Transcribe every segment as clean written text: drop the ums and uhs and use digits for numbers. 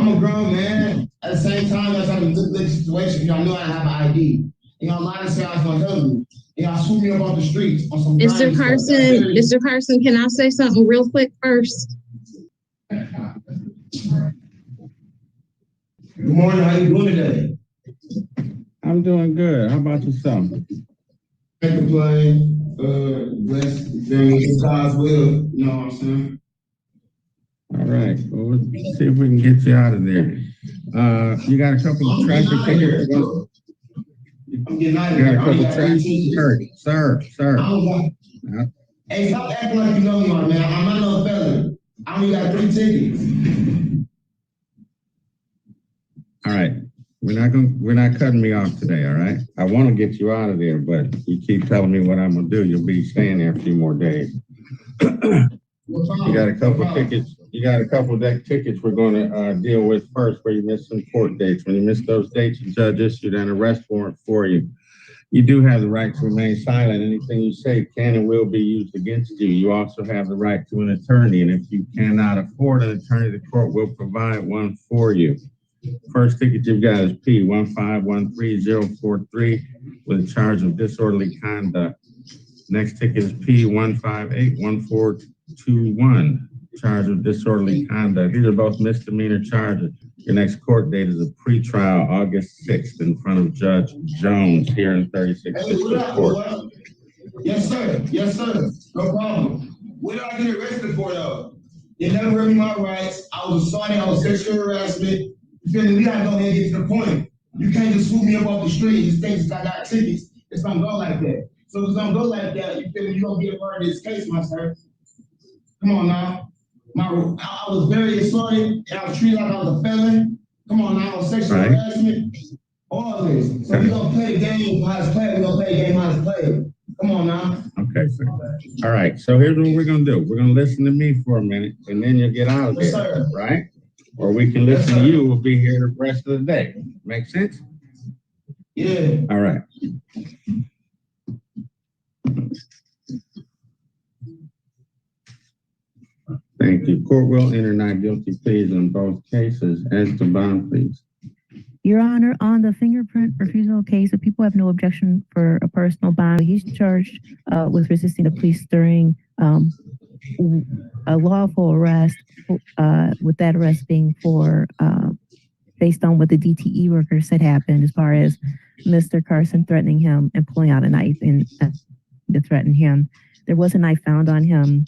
I'm a grown man. At the same time, that's like a good situation. Y'all know I have an ID. And y'all lied and say I was gonna help me. And y'all swoop me up off the streets on some Mr. Carson, Mr. Carson, can I say something real quick first? Good morning, how you doing today? I'm doing good. How about yourself? Can't complain. Blessed, very God's will, you know what I'm saying? All right. Well, let's see if we can get you out of there. You got a couple of traffic tickets. I'm getting out of You here. got a couple of traffic. Sir. Hey, stop acting like you know me, man. I'm not no felon. I only got 3 tickets. All right. We're not cutting me off today, all right? I want to get you out of there, but you keep telling me what I'm gonna do. You'll be staying there a few more days. You got a couple of tickets. You got a couple of tickets we're going to deal with first, where you missed some court dates. When you miss those dates, the judge issued an arrest warrant for you. You do have the right to remain silent. Anything you say can and will be used against you. You also have the right to an attorney, and if you cannot afford an attorney, the court will provide one for you. First ticket you've got is P 1513043 with a charge of disorderly conduct. Next ticket is P 1581421, charge of disorderly conduct. These are both misdemeanor charges. Your next court date is a pretrial August 6th in front of Judge Jones here in 36th District Court. Yes, sir. Yes, sir. No problem. What did I get arrested for, though? They never heard me my rights. I was assaulted. I was sexual harassment. You feel me? We gotta go ahead and get to the point. You can't just swoop me up off the street and just think I got tickets. It's gonna go like that. So if it's gonna go like that, you feel me? You're gonna get a part of this case, my sir. Come on now. I was very assaulted and I was treated like I was a felon. Come on now, sexual harassment. All this. So we're gonna play the game how it's played. We're gonna play the game how it's played. Come on now. Okay, sir. All right. So here's what we're gonna do. We're gonna listen to me for a minute, and then you'll get out of there. Yes, sir. Right? Or we can listen to you. We'll be here the rest of the day. Make sense? Yeah. All right. Thank you. Court will enter not guilty pleas on both cases. As to bond, please. Your Honor, on the fingerprint refusal case, if people have no objection for a personal bond, he's charged with resisting the police during a lawful arrest, with that arrest being for based on what the DTE worker said happened, as far as Mr. Carson threatening him and pulling out a knife and to threaten him. There was a knife found on him.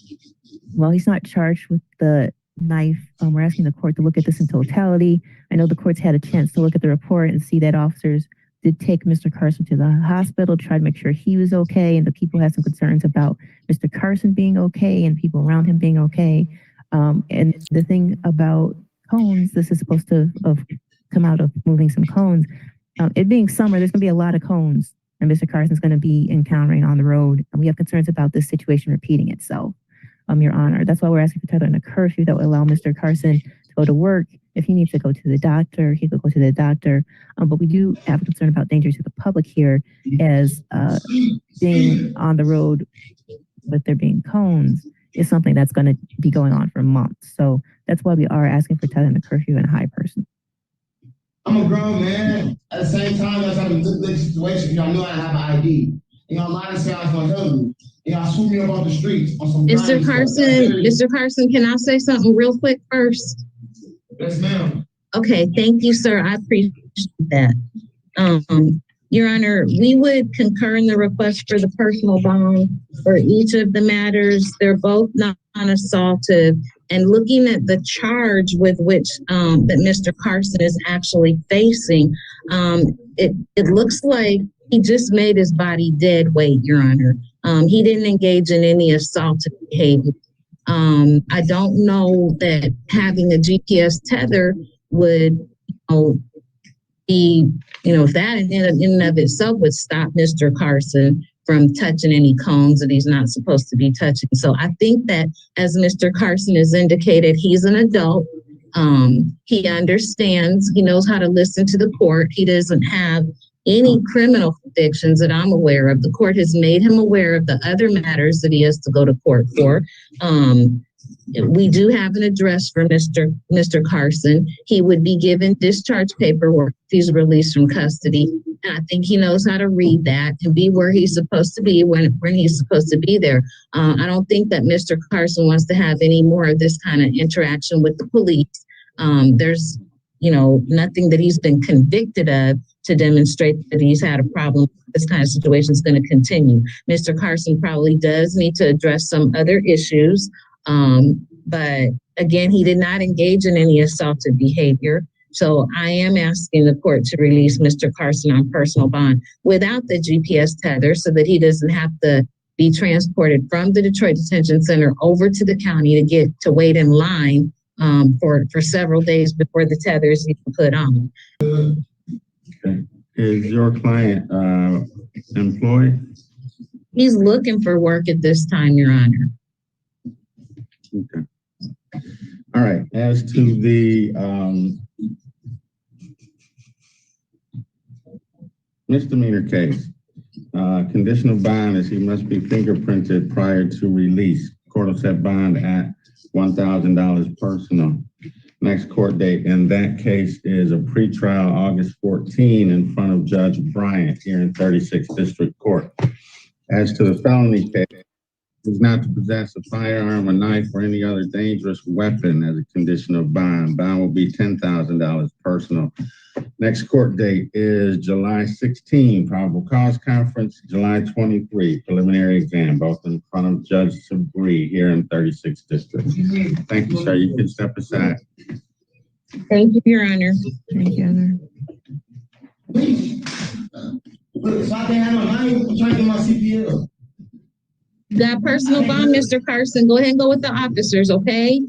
Well, he's not charged with the knife. We're asking the court to look at this in totality. I know the court's had a chance to look at the report and see that officers did take Mr. Carson to the hospital, try to make sure he was okay, and the people had some concerns about Mr. Carson being okay and people around him being okay. And the thing about cones, this is supposed to have come out of moving some cones. It being summer, there's going to be a lot of cones and Mr. Carson's going to be encountering on the road. And we have concerns about this situation repeating itself, Your Honor. That's why we're asking for Tyler in a curfew that would allow Mr. Carson to go to work. If he needs to go to the doctor, he could go to the doctor. But we do have a concern about danger to the public here, as being on the road with there being cones is something that's going to be going on for months. So that's why we are asking for Tyler in a curfew and a high person. I'm a grown man. At the same time, that's like a good situation. Y'all know I have an ID. And y'all lied and say I was gonna help me. And y'all swoop me up off the streets on some Mr. Carson, can I say something real quick first? Yes, ma'am. Okay, thank you, sir. I appreciate that. Your Honor, we would concur in the request for the personal bond for each of the matters. They're both non-assaultive. And looking at the charge with which that Mr. Carson is actually facing, it looks like he just made his body dead weight, Your Honor. He didn't engage in any assaultive behavior. I don't know that having a GPS tether would be, if that in and of itself would stop Mr. Carson from touching any cones that he's not supposed to be touching. So I think that, as Mr. Carson has indicated, he's an adult. He understands, he knows how to listen to the court. He doesn't have any criminal convictions that I'm aware of. The court has made him aware of the other matters that he has to go to court for. we do have an address for Mr. Carson. He would be given discharge paperwork if he's released from custody. And I think he knows how to read that and be where he's supposed to be when he's supposed to be there. I don't think that Mr. Carson wants to have any more of this kind of interaction with the police. There's, nothing that he's been convicted of to demonstrate that he's had a problem. This kind of situation is going to continue. Mr. Carson probably does need to address some other issues. But again, he did not engage in any assaultive behavior. So I am asking the court to release Mr. Carson on personal bond without the GPS tether so that he doesn't have to be transported from the Detroit Detention Center over to the county to wait in line for several days before the tether is even put on. Okay. Is your client employed? He's looking for work at this time, Your Honor. Okay. All right. As to the misdemeanor case, conditional bond is he must be fingerprinted prior to release. Court will set bond at $1,000 personal. Next court date in that case is a pretrial August 14 in front of Judge Bryant here in 36th District Court. As to the felony case, is not to possess a firearm, a knife, or any other dangerous weapon as a condition of bond. Bond will be $10,000 personal. Next court date is July 16, probable cause conference, July 23, preliminary exam, both in front of Judge Sabri here in 36th District. Thank you, sir. You can step aside. Thank you, Your Honor. Thank you, Your Honor. Look, so I can't have my money, I'm trying to get my CPL. Got personal bond, Mr. Carson. Go ahead and go with the officers, okay?